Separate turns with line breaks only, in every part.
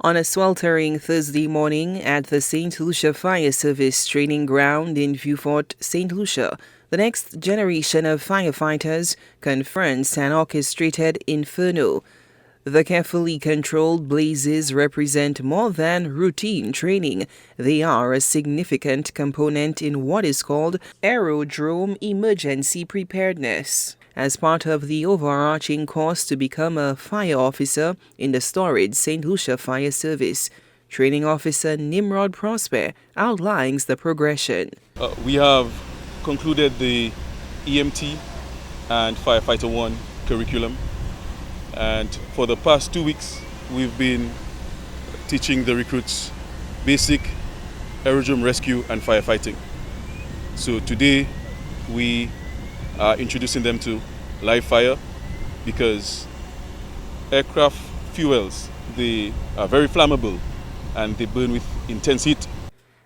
On a sweltering Thursday morning at the St. Lucia Fire Service Training Ground in Vieux, St. Lucia, the next generation of firefighters confronts an orchestrated inferno. The carefully controlled blazes represent more than routine training. They are a significant component in what is called aerodrome emergency preparedness. As part of the overarching course to become a fire officer in the storied St. Lucia Fire Service, Training Officer Nimrod Prosper outlines the progression.
We have concluded the EMT and Firefighter 1 curriculum, and for the past 2 weeks we've been teaching the recruits basic aerodrome rescue and firefighting. So today we are introducing them to live fire, because aircraft fuels, they are very flammable and they burn with intense heat.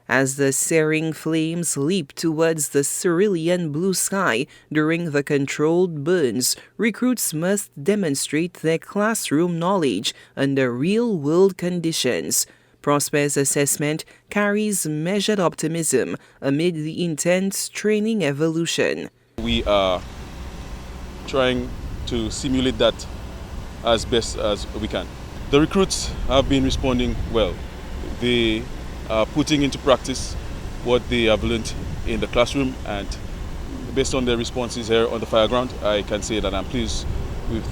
As the searing flames leap towards the cerulean blue sky during the controlled burns, recruits must demonstrate their classroom knowledge under real-world conditions. Prosper's assessment carries measured optimism amid the intense training evolution.
We are trying to simulate that as best as we can. The recruits have been responding well. They are putting into practice what they have learned in the classroom, and based on their responses here on the fire ground, I can say that I'm pleased with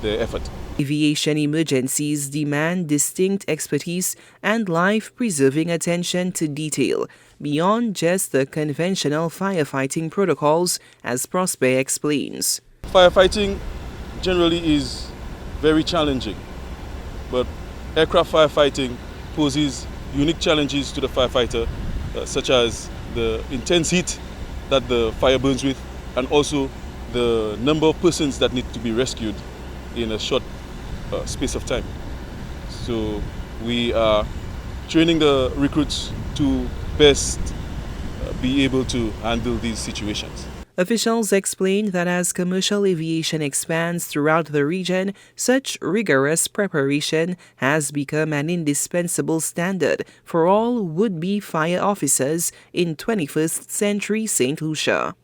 the effort.
Aviation emergencies demand distinct expertise and life-preserving attention to detail, beyond just the conventional firefighting protocols, as Prosper explains.
Firefighting generally is very challenging, but aircraft firefighting poses unique challenges to the firefighter, such as the intense heat that the fire burns with, and also the number of persons that need to be rescued in a short space of time. So we are training the recruits to best be able to handle these situations.
Officials explained that as commercial aviation expands throughout the region, such rigorous preparation has become an indispensable standard for all would-be fire officers in 21st century St. Lucia.